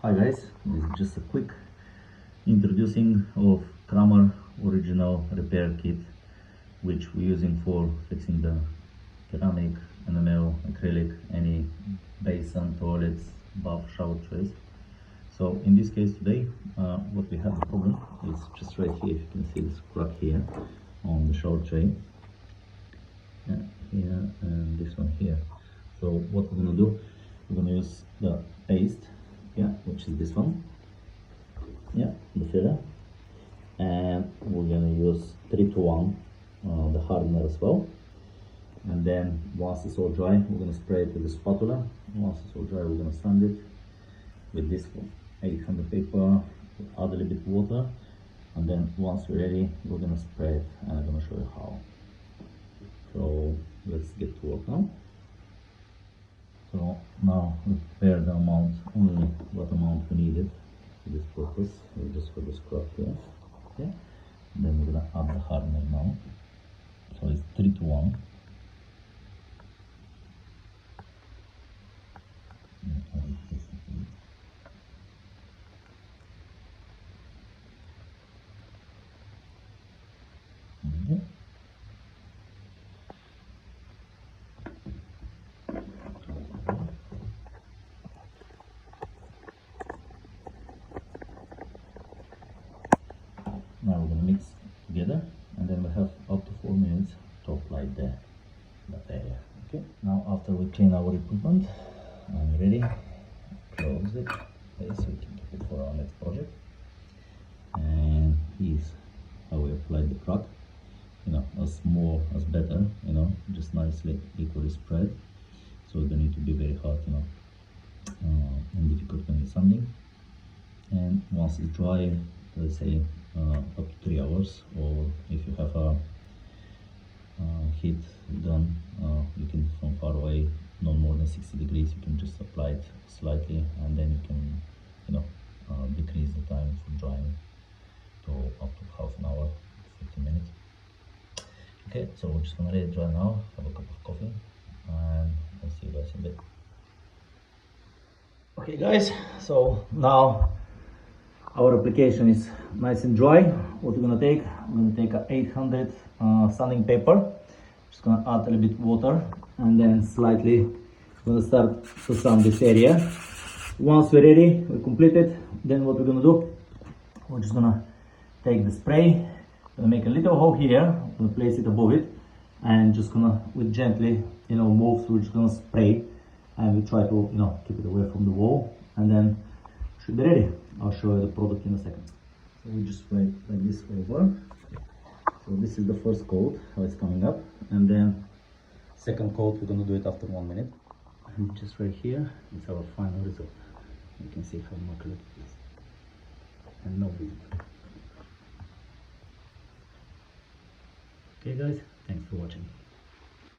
Hi guys, this is just a quick introducing of Cramer original repair kit, which we're using for fixing the ceramic, enamel, acrylic, any basin, toilets, bath, shower trays. So in this case today, what we have the problem is just right here. If you can see this crack here on the shower tray, here and this one here. So what we're gonna do, we're gonna use the paste, which is this one, the filler, and we're gonna use 3-to-1 the hardener as well. And then once it's all dry, we're gonna spray it with a spatula. Once it's all dry, we're gonna sand it with this 800 paper, add a little bit water, and then once we're ready, we're gonna spray it, and I'm gonna show you how. So let's get to work now. So now we prepare the amount, only what amount we needed for this purpose. We'll just put the scrub here, okay? And then we're gonna add the hardener now. So it's 3-to-1. Now we're going to mix together, and then we have up to 4 minutes to apply that area. Okay. Now after we clean our equipment, I'm ready. Close it, okay, so we can keep it for our next project. And here's how we applied the crack. As more as better. Just nicely equally spread. So we don't need to be very hard. And difficult when it's sanding. And once it's dry, let's say up to 3 hours, or if you have a heat gun, you can from far away, no more than 60 degrees, you can just apply it slightly, and then you can decrease the time for drying to up to half an hour, 15 minutes. Okay, so we're just gonna let it dry now, have a cup of coffee, and I'll see you guys in a bit. Okay guys, so now our application is nice and dry. What we're gonna take, we're gonna take a 800 sanding paper. Just gonna add a little bit water, and then slightly we're gonna start to sand this area. Once we're ready, we're completed, then what we're gonna do, we're just gonna take the spray, gonna make a little hole here, gonna place it above it, and just gonna with gently move. So we're just gonna spray, and we try to keep it away from the wall, and then should be ready. I'll show you the product in a second. So we just spray like this over. So this is the first coat, how it's coming up, and then second coat we're gonna do it after 1 minute. And just right here, it's our final result. You can see how immaculate it is, and no bleed. Okay guys, thanks for watching.